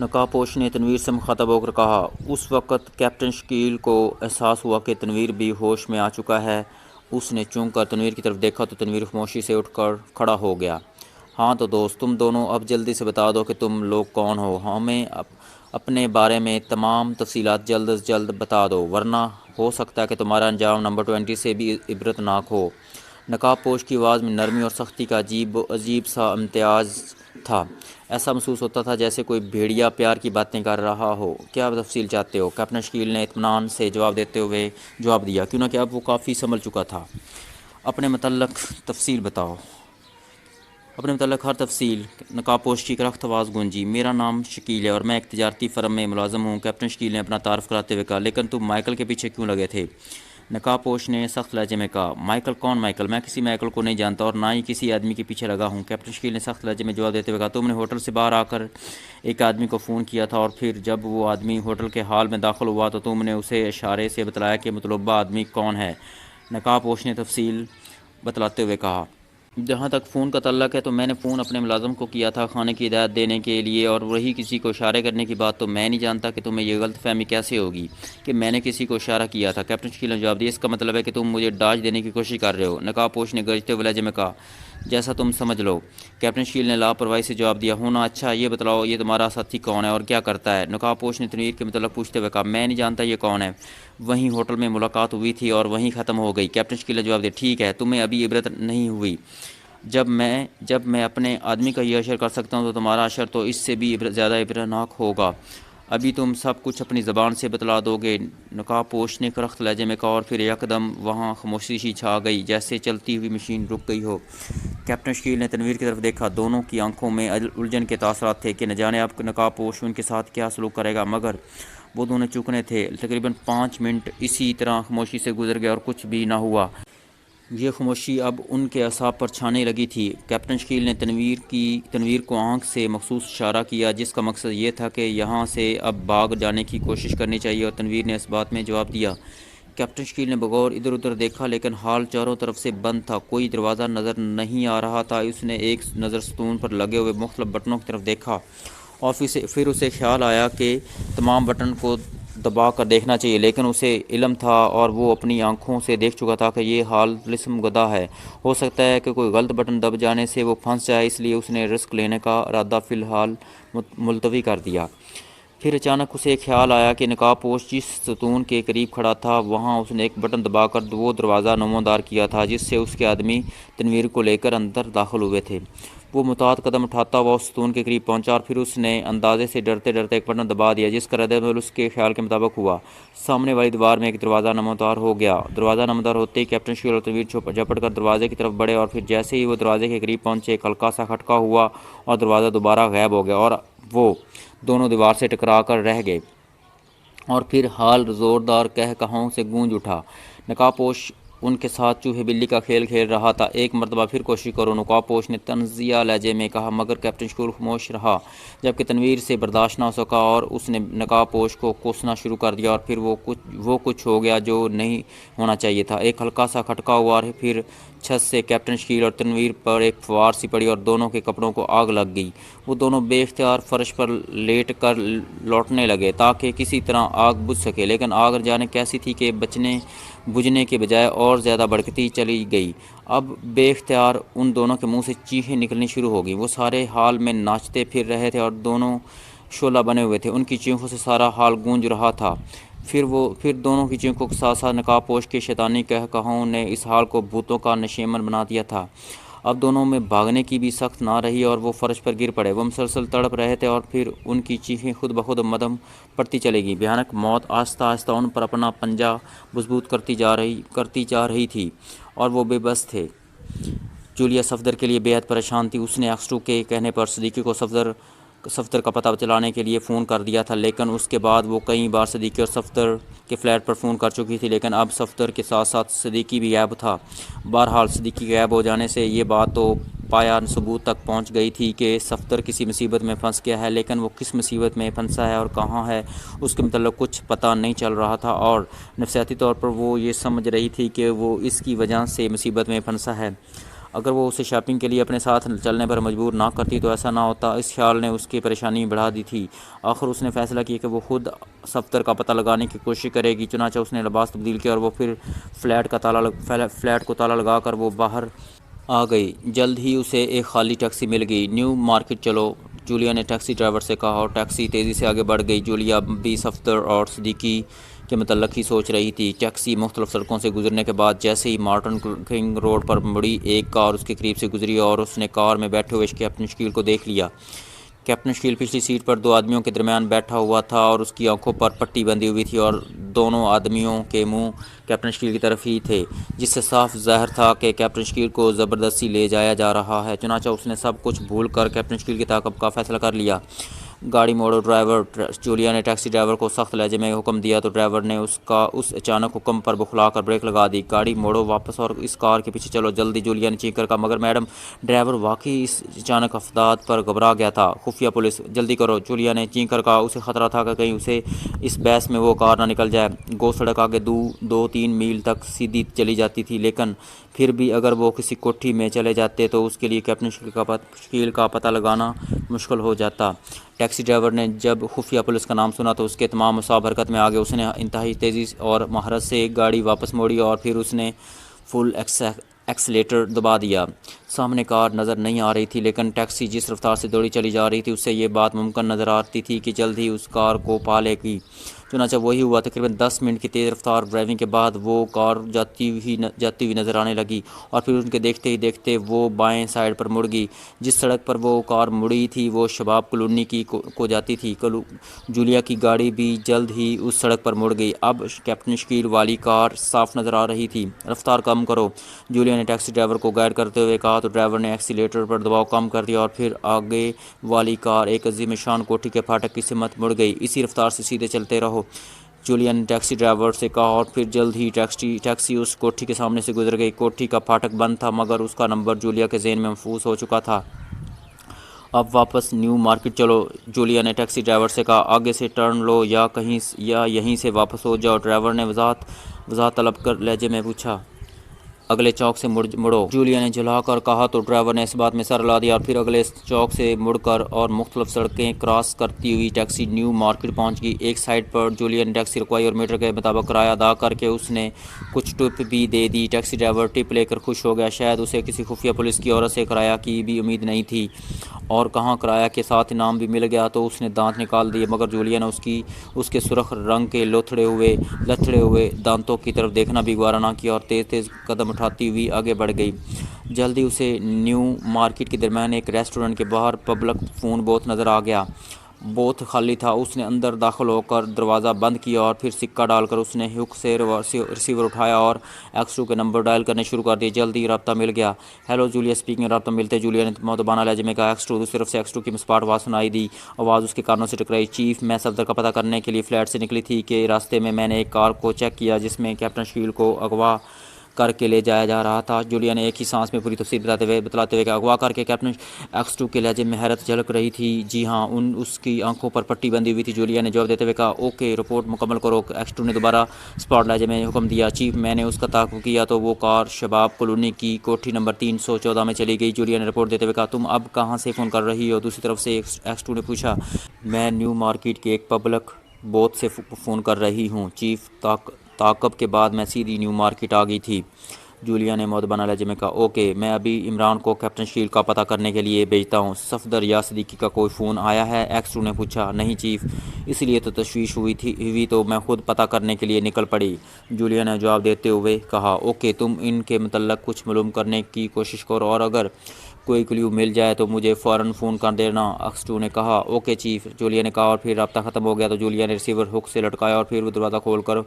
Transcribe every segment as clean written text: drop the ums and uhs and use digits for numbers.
نقاب پوش نے تنویر سے مخاطب ہو کر کہا۔ اس وقت کیپٹن شکیل کو احساس ہوا کہ تنویر بھی ہوش میں آ چکا ہے۔ اس نے چونک کر تنویر کی طرف دیکھا تو تنویر خاموشی سے اٹھ کر کھڑا ہو گیا۔ ہاں تو دوست، تم دونوں اب جلدی سے بتا دو کہ تم لوگ کون ہو۔ ہمیں اپنے بارے میں تمام تفصیلات جلد از جلد بتا دو، ورنہ ہو سکتا ہے کہ تمہارا انجام نمبر 20 سے بھی عبرتناک ہو۔ نقاب پوش کی آواز میں نرمی اور سختی کا عجیب سا امتزاج تھا۔ ایسا محسوس ہوتا تھا جیسے کوئی بھیڑیا پیار کی باتیں کر رہا ہو۔ کیا تفصیل چاہتے ہو؟ کیپٹن شکیل نے اطمینان سے جواب دیتے ہوئے جواب دیا، کیونکہ اب وہ کافی سنبھل چکا تھا۔ اپنے متعلق تفصیل بتاؤ۔ اپنے متعلق ہر تفصیل، نقاب پوش کی کرخت آواز گونجی۔ میرا نام شکیل ہے اور میں ایک تجارتی فرم میں ملازم ہوں، کیپٹن شکیل نے اپنا تعارف کراتے ہوئے کہا۔ لیکن تم مائیکل کے پیچھے کیوں لگے تھے؟ نقاب پوش نے سخت لہجے میں کہا۔ مائیکل؟ کون مائیکل؟ میں کسی مائیکل کو نہیں جانتا اور نہ ہی کسی آدمی کے پیچھے لگا ہوں، کیپٹن شکیل نے سخت لہجے میں جواب دیتے ہوئے کہا۔ تم نے ہوٹل سے باہر آ کر ایک آدمی کو فون کیا تھا اور پھر جب وہ آدمی ہوٹل کے ہال میں داخل ہوا تو تم نے اسے اشارے سے بتلایا کہ مطلوبہ آدمی کون ہے، نقاب پوش نے تفصیل بتلاتے ہوئے کہا۔ جہاں تک فون کا تعلق ہے تو میں نے فون اپنے ملازم کو کیا تھا کھانے کی ہدایت دینے کے لیے، اور وہی کسی کو اشارے کرنے کی بات تو میں نہیں جانتا کہ تمہیں یہ غلط فہمی کیسے ہوگی کہ میں نے کسی کو اشارہ کیا تھا، کیپٹن شکیل نے جواب دیا۔ اس کا مطلب ہے کہ تم مجھے ڈاج دینے کی کوشش کر رہے ہو، نقاب پوش نے گرجتے ہوئے لہجے میں کہا۔ جیسا تم سمجھ لو، کیپٹن شکیل نے لاپرواہی سے جواب دیا۔ ہونا اچھا، یہ بتلاؤ یہ تمہارا ساتھی کون ہے اور کیا کرتا ہے؟ نقاب پوش نے تنویر کے متعلق پوچھتے ہوئے کہا۔ میں نہیں جانتا یہ کون ہے، وہیں ہوٹل میں ملاقات ہوئی تھی اور وہیں ختم ہو گئی، کیپٹن شکیل نے جواب دیا۔ ٹھیک ہے، تمہیں ابھی عبرت نہیں ہوئی؟ جب میں اپنے آدمی کا یہ اشر کر سکتا ہوں تو تمہارا اشر تو اس سے بھی زیادہ عبرتناک ہوگا۔ ابھی تم سب کچھ اپنی زبان سے بتلا دو گے، نقاب پوش نے کرخت لہجے میں کہا، اور پھر یکدم وہاں خاموشی سی چھا گئی جیسے چلتی ہوئی مشین رک گئی ہو۔ کیپٹن شکیل نے تنویر کی طرف دیکھا۔ دونوں کی آنکھوں میں الجھن کے تاثرات تھے کہ نہ جانے اب نقاب پوش ان کے ساتھ کیا سلوک کرے گا، مگر وہ دونوں چکنے تھے۔ تقریباً 5 منٹ اسی طرح خاموشی سے گزر گئے اور کچھ بھی نہ ہوا۔ یہ خاموشی اب ان کے اعصاب پر چھانے لگی تھی۔ کیپٹن شکیل نے تنویر کو آنکھ سے مخصوص اشارہ کیا جس کا مقصد یہ تھا کہ یہاں سے اب بھاگ جانے کی کوشش کرنی چاہیے، اور تنویر نے اس بات میں جواب دیا۔ کیپٹن شکیل نے بغور ادھر ادھر دیکھا، لیکن ہال چاروں طرف سے بند تھا، کوئی دروازہ نظر نہیں آ رہا تھا۔ اس نے ایک نظر ستون پر لگے ہوئے مختلف بٹنوں کی طرف دیکھا اور پھر اسے خیال آیا کہ تمام بٹن کو دبا کر دیکھنا چاہیے، لیکن اسے علم تھا اور وہ اپنی آنکھوں سے دیکھ چکا تھا کہ یہ حال طلسم گدا ہے، ہو سکتا ہے کہ کوئی غلط بٹن دب جانے سے وہ پھنس جائے، اس لیے اس نے رسک لینے کا ارادہ فی الحال ملتوی کر دیا۔ پھر اچانک اسے خیال آیا کہ نقاب پوش جس ستون کے قریب کھڑا تھا وہاں اس نے ایک بٹن دبا کر وہ دروازہ نمودار کیا تھا جس سے اس کے آدمی تنویر کو لے کر اندر داخل ہوئے تھے۔ وہ محتاط قدم اٹھاتا ہوا اس ستون کے قریب پہنچا اور پھر اس نے اندازے سے ڈرتے ڈرتے ایک بٹن دبا دیا جس کا رد عمل اس کے خیال کے مطابق ہوا۔ سامنے والی دیوار میں ایک دروازہ نمودار ہو گیا۔ دروازہ نمودار ہوتے ہی کیپٹن شکیل اور تنویر جھپٹ کر دروازے کی طرف بڑھے، اور پھر جیسے ہی وہ دروازے کے قریب پہنچے ایک ہلکا سا کھٹکا ہوا اور دروازہ دوبارہ غائب ہو گیا اور وہ دونوں دیوار سے ٹکرا کر رہ گئے، اور پھر حال زوردار قہقہوں سے گونج اٹھا۔ نقاب پوش ان کے ساتھ چوہے بلی کا کھیل کھیل رہا تھا۔ ایک مرتبہ پھر کوشش کرو، نقاب پوش نے طنزیہ لہجے میں کہا، مگر کیپٹن شکیل خاموش رہا، جبکہ تنویر سے برداشت نہ ہو سکا اور اس نے نقاب پوش کو کوسنا شروع کر دیا، اور پھر وہ کچھ ہو گیا جو نہیں ہونا چاہیے تھا۔ ایک ہلکا سا کھٹکا ہوا اور پھر چھت سے کیپٹن شکیل اور تنویر پر ایک فوار سی پڑی اور دونوں کے کپڑوں کو آگ لگ گئی۔ وہ دونوں بے اختیار فرش پر لیٹ کر لوٹنے لگے تاکہ کسی طرح آگ بجھ سکے، لیکن آگ جانے کیسی تھی کہ بجھنے کے بجائے اور زیادہ بھڑکتی چلی گئی۔ اب بے اختیار ان دونوں کے منہ سے چیخیں نکلنی شروع ہو گئیں۔ وہ سارے حال میں ناچتے پھر رہے تھے اور دونوں شعلہ بنے ہوئے تھے، ان کی چیخوں سے سارا حال گونج رہا تھا۔ پھر دونوں کی چیخوں کے ساتھ ساتھ نقاب پوش کے شیطانی قہقہوں نے اس حال کو بھوتوں کا نشیمن بنا دیا تھا۔ اب دونوں میں بھاگنے کی بھی سخت نہ رہی اور وہ فرش پر گر پڑے۔ وہ مسلسل تڑپ رہے تھے اور پھر ان کی چیخیں خود بخود مدھم پڑتی چلی گئیں۔ بھیانک موت آہستہ آہستہ ان پر اپنا پنجہ مضبوط کرتی جا رہی تھی اور وہ بے بس تھے۔ جولیا صفدر کے لیے بے حد پریشان تھی۔ اس نے ایکسٹرو کے کہنے پر صدیقی کو صفدر کا پتہ چلانے کے لیے فون کر دیا تھا، لیکن اس کے بعد وہ کئی بار صدیقی اور صفدر کے فلیٹ پر فون کر چکی تھی، لیکن اب صفدر کے ساتھ ساتھ صدیقی بھی غائب تھا۔ بہرحال صدیقی کے غائب ہو جانے سے یہ بات تو پایا ثبوت تک پہنچ گئی تھی کہ صفدر کسی مصیبت میں پھنس گیا ہے، لیکن وہ کس مصیبت میں پھنسا ہے اور کہاں ہے اس کے متعلق کچھ پتہ نہیں چل رہا تھا، اور نفسیاتی طور پر وہ یہ سمجھ رہی تھی کہ وہ اس کی وجہ سے مصیبت میں پھنسا ہے۔ اگر وہ اسے شاپنگ کے لیے اپنے ساتھ چلنے پر مجبور نہ کرتی تو ایسا نہ ہوتا۔ اس خیال نے اس کی پریشانی بڑھا دی تھی۔ آخر اس نے فیصلہ کیا کہ وہ خود صفدر کا پتہ لگانے کی کوشش کرے گی۔ چنانچہ اس نے لباس تبدیل کیا اور وہ پھر فلیٹ کو تالا لگا کر وہ باہر آ گئی۔ جلد ہی اسے ایک خالی ٹیکسی مل گئی۔ نیو مارکیٹ چلو، جولیا نے ٹیکسی ڈرائیور سے کہا اور ٹیکسی تیزی سے آگے بڑھ گئی۔ جولیا بھی صفدر اور صدیقی کے متعلق ہی سوچ رہی تھی۔ ٹیکسی مختلف سڑکوں سے گزرنے کے بعد جیسے ہی مارٹن کنگ روڈ پر مڑی، ایک کار اس کے قریب سے گزری اور اس نے کار میں بیٹھے ہوئے کیپٹن شکیل کو دیکھ لیا۔ کیپٹن شکیل پچھلی سیٹ پر دو آدمیوں کے درمیان بیٹھا ہوا تھا اور اس کی آنکھوں پر پٹی بندھی ہوئی تھی اور دونوں آدمیوں کے منہ کیپٹن شکیل کی طرف ہی تھے، جس سے صاف ظاہر تھا کہ کیپٹن شکیل کو زبردستی لے جایا جا رہا ہے۔ چنانچہ اس نے سب کچھ بھول کر کیپٹن شکیل کے تعاقب کا فیصلہ کر لیا۔ گاڑی موڑو ڈرائیور، جولیا نے ٹیکسی ڈرائیور کو سخت لہجے میں حکم دیا تو ڈرائیور نے اس اچانک حکم پر بخلا کر بریک لگا دی۔ گاڑی موڑو واپس اور اس کار کے پیچھے چلو جلدی، جولیا نے چیخ کر کہا۔ مگر میڈم، ڈرائیور واقعی اس اچانک افداد پر گھبرا گیا تھا۔ خفیہ پولیس، جلدی کرو، جولیا نے چیخ کر کہا۔ اسے خطرہ تھا کہ کہیں اسے اس بحث میں وہ کار نہ نکل جائے۔ گو سڑک آگے 2-3 میل تک سیدھی چلی جاتی تھی، لیکن پھر بھی اگر وہ کسی کوٹھی میں چلے جاتے تو اس کے لیے کیپٹن شکیل کا پتہ لگانا مشکل ہو جاتا۔ ٹیکسی ڈرائیور نے جب خفیہ پولیس کا نام سنا تو اس کے تمام اعصاب حرکت میں آ گئے۔ اس نے انتہائی تیزی اور مہارت سے گاڑی واپس موڑی اور پھر اس نے فل ایکسیلیٹر دبا دیا۔ سامنے کار نظر نہیں آ رہی تھی، لیکن ٹیکسی جس رفتار سے دوڑی چلی جا رہی تھی اس سے یہ بات ممکن نظر آتی تھی کہ جلد ہی اس کار کو پا لے گی۔ چنانچہ وہی ہوا۔ تقریباً 10 منٹ کی تیز رفتار ڈرائیونگ کے بعد وہ کار جاتی ہوئی نظر آنے لگی اور پھر ان کے دیکھتے ہی دیکھتے وہ بائیں سائڈ پر مڑ گئی۔ جس سڑک پر وہ کار مڑی تھی وہ شباب کالونی کو جاتی تھی۔ جولیا کی گاڑی بھی جلد ہی اس سڑک پر مڑ گئی۔ اب کیپٹن شکیل والی کار صاف نظر آ رہی تھی۔ رفتار کم کرو، جولیا نے ٹیکسی ڈرائیور کو گائیڈ کرتے ہوئے کہا تو ڈرائیور نے ایکسیلیٹر پر دباؤ کم کر دیا اور پھر آگے والی کار ایک عظیم شان کوٹھی کے پھاٹک کی سمت مڑ گئی۔ اسی رفتار سے سیدھے چلتے رہو، جولیا نے ٹیکسی ڈرائیور سے کہا اور پھر جلد ہی ٹیکسی اس کوٹھی کے سامنے سے گزر گئی۔ کوٹھی کا پھاٹک بند تھا مگر اس کا نمبر جولیا کے ذہن میں محفوظ ہو چکا تھا۔ اب واپس نیو مارکیٹ چلو، جولیا نے ٹیکسی ڈرائیور سے کہا۔ آگے سے ٹرن لو یا یہیں سے واپس ہو جاؤ، ڈرائیور نے وضاحت طلب کر لہجے میں پوچھا۔ اگلے چوک سے مڑو، جولیا نے جھلا کر کہا تو ڈرائیور نے اس بات میں سر ہلا دیا اور پھر اگلے چوک سے مڑ کر اور مختلف سڑکیں کراس کرتی ہوئی ٹیکسی نیو مارکیٹ پہنچ گئی۔ ایک سائٹ پر جولیا نے ٹیکسی رکوائی اور میٹر کے مطابق کرایہ ادا کر کے اس نے کچھ ٹپ بھی دے دی۔ ٹیکسی ڈرائیور ٹپ لے کر خوش ہو گیا۔ شاید اسے کسی خفیہ پولیس کی عورت سے کرایہ کی بھی امید نہیں تھی، اور کہاں کرایہ کے ساتھ انعام بھی مل گیا تو اس نے دانت نکال دیے، مگر جولیا نے اس کے سرخ رنگ کے لتھڑے ہوئے دانتوں کی طرف دیکھنا بھی گوارا نہ کیا اور تیز قدم اٹھاتی ہوئی آگے بڑھ گئی۔ جلد ہی اسے نیو مارکیٹ کے درمیان ایک ریسٹورنٹ کے باہر پبلک فون بوتھ نظر آ گیا۔ بوتھ خالی تھا۔ اس نے اندر داخل ہو کر دروازہ بند کیا اور پھر سکہ ڈال کر اس نے ہک سے ریسیور اٹھایا اور X2 کے نمبر ڈائل کرنے شروع کر دیے۔ جلد ہی رابطہ مل گیا۔ Hello, Julia speaking. رابطہ ملتے جولیا نے مؤدبانہ لہجے میں کہا X2۔ دوسری طرف سے X2 کی مسپاٹ آواز سنائی دی۔ آواز اس کے کانوں سے ٹکرائی۔ چیف، میں صفدر کا پتہ کرنے کے لیے فلیٹ سے نکلی تھی کہ راستے میں نے ایک کار کو چیک کیا جس میں کیپٹن شکیل کو اغوا کر کے لے جایا جا رہا تھا۔ جولیا نے ایک ہی سانس میں پوری تفصیل بتلاتے ہوئے کہ اغوا کر کے کیپٹن X2 کے لہجے میں حیرت جھلک رہی تھی۔ جی ہاں، اس کی آنکھوں پر پٹی بندھی ہوئی تھی۔ جولیا نے جواب دیتے ہوئے کہا اوکے، رپورٹ مکمل کرو۔ X2 نے دوبارہ اسپاٹ لہجے میں حکم دیا۔ چیف، میں نے اس کا تعاقب کیا تو وہ کار شباب کالونی کی کوٹھی نمبر 314 میں چلی گئی۔ جولیا نے رپورٹ دیتے ہوئے کہا تم اب کہاں سے فون کر رہی ہو؟ دوسری طرف سے X2 نے پوچھا۔ میں نیو مارکیٹ کے ایک پبلک بوتھ سے فون کر رہی ہوں چیف۔ تعاقب کے بعد میں سیدھی نیو مارکیٹ آ گئی تھی۔ جولیا نے مؤدبانہ لہجے میں کہا اوکے، میں ابھی عمران کو کیپٹن شکیل کا پتہ کرنے کے لیے بھیجتا ہوں۔ صفدر یا صدیقی کا کوئی فون آیا ہے؟ X2 نے پوچھا۔ نہیں چیف، اس لیے تو تشویش ہوئی تو میں خود پتہ کرنے کے لیے نکل پڑی، جولیا نے جواب دیتے ہوئے کہا۔ اوکے، تم ان کے متعلق کچھ معلوم کرنے کی کوشش کرو اور اگر کوئی کلیو مل جائے تو مجھے فوراً فون کر دینا، X2 نے کہا۔ اوکے چیف، جولیا نے کہا اور پھر رابطہ ختم ہو گیا تو جولیا نے ریسیور ہک سے لٹکایا اور پھر وہ دروازہ کھول کر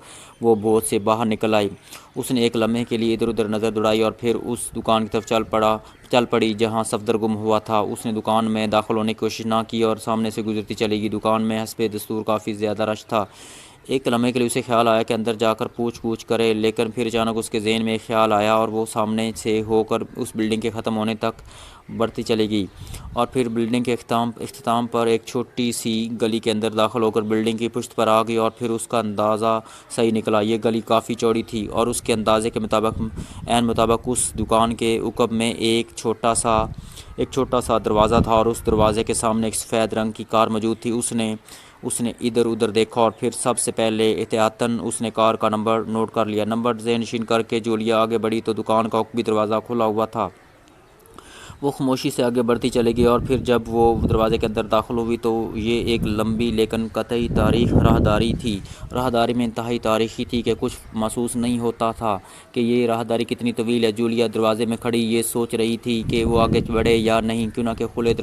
وہ بوتھ سے باہر نکل آئی۔ اس نے ایک لمحے کے لیے ادھر ادھر نظر دوڑائی اور پھر اس دکان کی طرف چل پڑی جہاں صفدر گم ہوا تھا۔ اس نے دکان میں داخل ہونے کی کوشش نہ کی اور سامنے سے گزرتی چلی گئی۔ دکان میں حسب دستور کافی زیادہ رش تھا۔ ایک لمحے کے لیے اسے خیال آیا کہ اندر جا کر پوچھ کرے، لیکن پھر اچانک اس کے ذہن میں ایک خیال آیا اور وہ سامنے سے ہو کر اس بلڈنگ کے ختم ہونے تک بڑھتی چلی گئی، اور پھر بلڈنگ کے اختتام پر ایک چھوٹی سی گلی کے اندر داخل ہو کر بلڈنگ کی پشت پر آ گئی، اور پھر اس کا اندازہ صحیح نکلا۔ یہ گلی کافی چوڑی تھی اور اس کے اندازے کے مطابق اس دکان کے عقب میں ایک چھوٹا سا دروازہ تھا، اور اس دروازے کے سامنے ایک سفید رنگ کی کار موجود تھی۔ اس نے ادھر ادھر دیکھا اور پھر سب سے پہلے احتیاطاً اس نے کار کا نمبر نوٹ کر لیا۔ نمبر ذہن نشین کر کے جولیا آگے بڑھی تو دکان کا عقبی دروازہ کھلا ہوا تھا۔ وہ خاموشی سے آگے بڑھتی چلی گئی، اور پھر جب وہ دروازے کے اندر داخل ہوئی تو یہ ایک لمبی لیکن قطعی تاریخ راہداری تھی۔ راہداری میں انتہائی تاریخی تھی کہ کچھ محسوس نہیں ہوتا تھا کہ یہ راہداری کتنی طویل ہے۔ جولیا دروازے میں کھڑی یہ سوچ رہی تھی کہ وہ آگے بڑھے یا نہیں، کیوں نہ کہ کھلے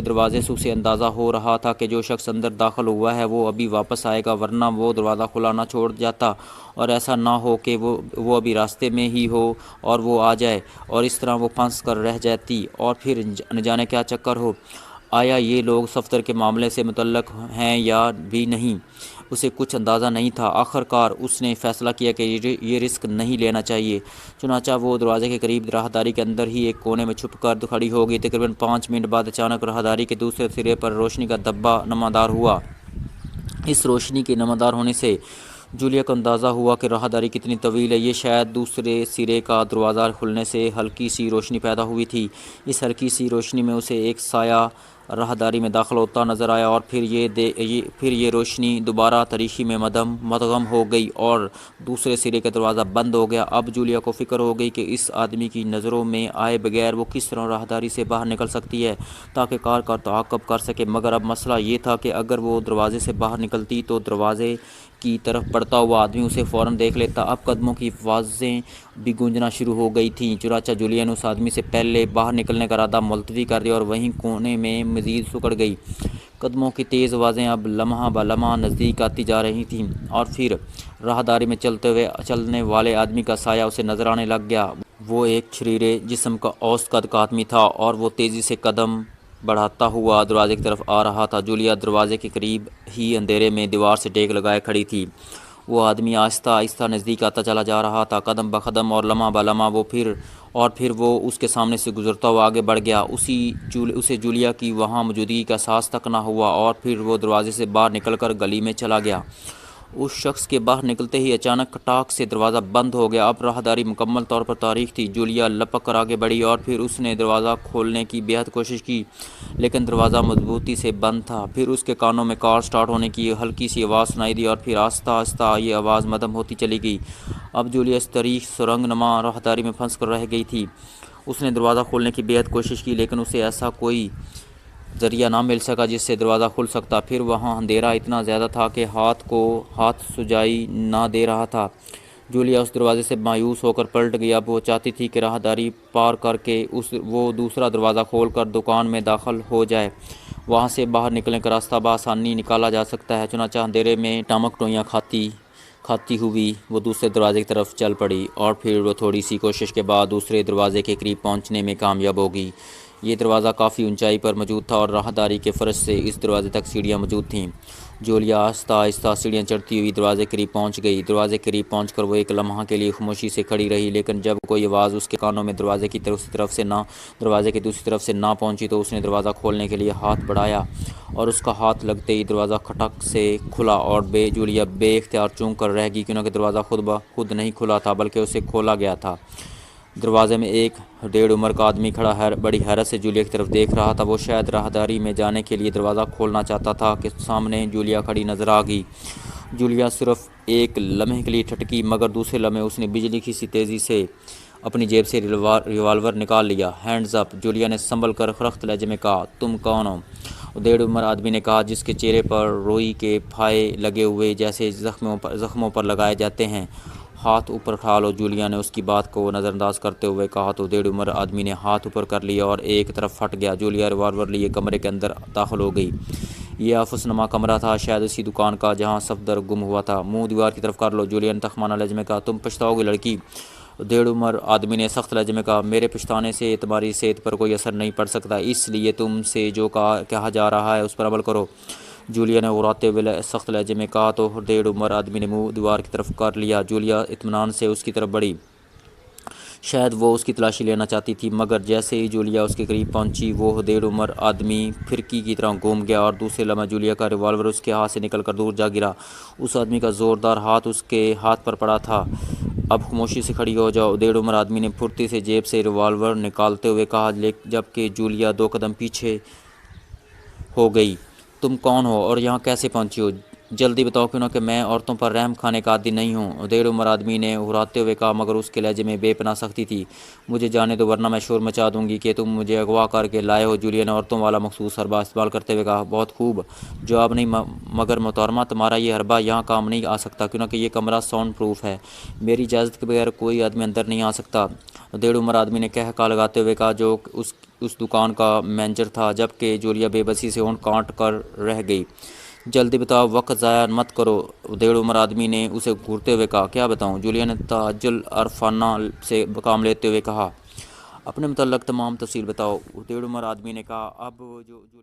دروازے سے اسے اندازہ ہو رہا تھا کہ جو شخص اندر داخل ہوا ہے وہ ابھی واپس آئے گا، ورنہ وہ دروازہ کھلا نہ چھوڑ جاتا، اور ایسا نہ ہو کہ وہ ابھی راستے میں ہی ہو اور وہ آ جائے اور اس طرح وہ پھنس کر رہ جاتی، اور پھر نہ جانے کیا چکر ہو۔ آیا یہ لوگ صفدر کے معاملے سے متعلق ہیں یا بھی نہیں، اسے کچھ اندازہ نہیں تھا۔ آخرکار اس نے فیصلہ کیا کہ یہ رسک نہیں لینا چاہیے، چنانچہ وہ دروازے کے قریب راہداری کے اندر ہی ایک کونے میں چھپ کر کھڑی ہو گئی۔ تقریباً 5 منٹ بعد اچانک راہداری کے دوسرے سرے پر روشنی کا دھبا نمودار ہوا۔ اس روشنی کے نمودار ہونے سے جولیا کو اندازہ ہوا کہ راہداری کتنی طویل ہے۔ یہ شاید دوسرے سرے کا دروازہ کھلنے سے ہلکی سی روشنی پیدا ہوئی تھی۔ اس ہلکی سی روشنی میں اسے ایک سایہ راہداری میں داخل ہوتا نظر آیا، اور پھر یہ روشنی دوبارہ تاریکی میں مدغم ہو گئی اور دوسرے سرے کا دروازہ بند ہو گیا۔ اب جولیا کو فکر ہو گئی کہ اس آدمی کی نظروں میں آئے بغیر وہ کس طرح راہداری سے باہر نکل سکتی ہے تاکہ کار کا تعاقب کر سکے، مگر اب مسئلہ یہ تھا کہ اگر وہ دروازے سے باہر نکلتی تو دروازے کی طرف بڑھتا ہوا آدمی اسے فوراً دیکھ لیتا۔ اب قدموں کی آوازیں بھی گونجنا شروع ہو گئی تھیں، چنانچہ جولیا نے اس آدمی سے پہلے باہر نکلنے کا ارادہ ملتوی کر دیا اور وہیں کونے میں مزید سکڑ گئی۔ قدموں کی تیز آوازیں اب لمحہ بہ لمحہ نزدیک آتی جا رہی تھیں، اور پھر راہداری میں چلنے والے آدمی کا سایہ اسے نظر آنے لگ گیا۔ وہ ایک چھریرے جسم کا اوسط قد کا آدمی تھا اور وہ تیزی سے قدم بڑھاتا ہوا دروازے کی طرف آ رہا تھا۔ جولیا دروازے کے قریب ہی اندھیرے میں دیوار سے ٹیک لگائے کھڑی تھی۔ وہ آدمی آہستہ آہستہ نزدیک آتا چلا جا رہا تھا، قدم بہ قدم، اور لمحہ بہ لمحہ پھر وہ اس کے سامنے سے گزرتا ہوا آگے بڑھ گیا۔ اسے جولیا کی وہاں موجودگی کا احساس تک نہ ہوا، اور پھر وہ دروازے سے باہر نکل کر گلی میں چلا گیا۔ اس شخص کے باہر نکلتے ہی اچانک کٹاک سے دروازہ بند ہو گیا۔ اب راہداری مکمل طور پر تاریک تھی۔ جولیا لپک کر آگے بڑھی اور پھر اس نے دروازہ کھولنے کی بےحد کوشش کی، لیکن دروازہ مضبوطی سے بند تھا۔ پھر اس کے کانوں میں کار سٹارٹ ہونے کی ہلکی سی آواز سنائی دی، اور پھر آہستہ آہستہ یہ آواز مدھم ہوتی چلی گئی۔ اب جولیا اس تاریک سرنگ نما راہداری میں پھنس کر رہ گئی تھی۔ اس نے دروازہ کھولنے کی بےحد کوشش کی، لیکن اسے ایسا کوئی ذریعہ نہ مل سکا جس سے دروازہ کھل سکتا۔ پھر وہاں اندھیرا اتنا زیادہ تھا کہ ہاتھ سجائی نہ دے رہا تھا۔ جولیا اس دروازے سے مایوس ہو کر پلٹ گئی۔ اب وہ چاہتی تھی کہ راہداری پار کر کے وہ دوسرا دروازہ کھول کر دکان میں داخل ہو جائے، وہاں سے باہر نکلنے کا راستہ بآسانی نکالا جا سکتا ہے۔ چنانچہ اندھیرے میں ٹامک ٹوئیاں کھاتی ہوئی وہ دوسرے دروازے کی طرف چل پڑی، اور پھر وہ تھوڑی سی کوشش کے بعد دوسرے دروازے کے قریب پہنچنے میں کامیاب ہوگی۔ یہ دروازہ کافی اونچائی پر موجود تھا اور راہداری کے فرش سے اس دروازے تک سیڑھیاں موجود تھیں۔ جولیا آہستہ آہستہ سیڑھیاں چڑھتی ہوئی دروازے کے قریب پہنچ گئی۔ دروازے کے قریب پہنچ کر وہ ایک لمحہ کے لیے خاموشی سے کھڑی رہی، لیکن جب کوئی آواز اس کے کانوں میں دروازے کی دوسری طرف سے نہ پہنچی تو اس نے دروازہ کھولنے کے لیے ہاتھ بڑھایا، اور اس کا ہاتھ لگتے ہی دروازہ کھٹک سے کھلا، اور جولیا بے اختیار چونک کر رہ گئی، کیونکہ دروازہ خود بخود نہیں کھلا تھا بلکہ اسے کھولا گیا تھا۔ دروازے میں ایک 1.5 عمر کا آدمی کھڑا بڑی حیرت سے جولیا کی طرف دیکھ رہا تھا۔ وہ شاید راہداری میں جانے کے لیے دروازہ کھولنا چاہتا تھا کہ سامنے جولیا کھڑی نظر آ گئی۔ جولیا صرف ایک لمحے کے لیے ٹھٹکی، مگر دوسرے لمحے اس نے بجلی کی سی تیزی سے اپنی جیب سے ریوالور نکال لیا۔ ہینڈز اپ، جولیا نے سنبھل کر سخت لہجے میں کہا۔ تم کون ہو؟ 1.5 عمر آدمی نے کہا، جس کے چہرے پر روئی کے پھائے لگے ہوئے جیسے زخموں پر لگائے جاتے ہیں۔ ہاتھ اوپر اٹھا لو، جولیا نے اس کی بات کو نظر انداز کرتے ہوئے کہا تو 1.5 عمر آدمی نے ہاتھ اوپر کر لیا اور ایک طرف پھٹ گیا۔ جولیا ریوالور لیے کمرے کے اندر داخل ہو گئی۔ یہ آفس نما کمرہ تھا، شاید اسی دکان کا جہاں صفدر گم ہوا تھا۔ منہ دیوار کی طرف کر لو، جولیا نے تخمانہ لہجے میں کہا۔ تم پچھتاؤ گی لڑکی، 1.5 عمر آدمی نے سخت لہجے میں کہا۔ میرے پچھتانے سے تمہاری صحت پر کوئی اثر نہیں پڑ سکتا، اس لیے تم سے جو کہا جا رہا ہے اس پر عمل کرو۔ جولیا نے غراتے ہوئے سخت لہجے میں کہا تو دیڑھ عمر آدمی نے منہ دیوار کی طرف کر لیا۔ جولیا اطمینان سے اس کی طرف بڑھی، شاید وہ اس کی تلاشی لینا چاہتی تھی، مگر جیسے ہی جولیا اس کے قریب پہنچی وہ دیڑھ عمر آدمی پھرکی کی طرح گھوم گیا اور دوسرے لمحے جولیا کا ریوالور اس کے ہاتھ سے نکل کر دور جا گرا۔ اس آدمی کا زوردار ہاتھ اس کے ہاتھ پر پڑا تھا۔ اب خاموشی سے کھڑی ہو جاؤ، دیڑھ عمر آدمی نے پھرتی سے جیب سے ریوالور نکالتے ہوئے کہا، جبکہ جولیا 2 قدم پیچھے ہو گئی۔ تم کون ہو اور یہاں کیسے پہنچی ہو؟ جلدی بتاؤ، کیونکہ میں عورتوں پر رحم کھانے کا عادی نہیں ہوں، دیڑھ عمر آدمی نے ہراتے ہوئے کہا، مگر اس کے لہجے میں بے پناہ سختی تھی۔ مجھے جانے دو ورنہ میں شور مچا دوں گی کہ تم مجھے اغوا کر کے لائے ہو۔ جولیا نے عورتوں والا مخصوص حربہ استعمال کرتے ہوئے کہا، بہت خوب، جواب نہیں، مگر محترمہ تمہارا یہ حربہ یہاں کام نہیں آ سکتا، کیونکہ یہ کمرہ ساؤنڈ پروف ہے، میری اجازت کے بغیر کوئی آدمی اندر نہیں آ سکتا۔ دیڑھ عمر آدمی نے کہہ لگاتے ہوئے کہا، جو اس دکان کا مینیجر تھا، جبکہ جولیا بے بسی سے ہونٹ کانٹ کر رہ گئی۔ جلدی بتاؤ، وقت ضائع مت کرو، دیڑھ عمر آدمی نے اسے گھورتے ہوئے کہا۔ کیا بتاؤں؟ جولیا نے تعجل عرفانہ سے کام لیتے ہوئے کہا، اپنے متعلق تمام تفصیل بتاؤ، دیڑھ عمر آدمی نے کہا۔ اب جولیا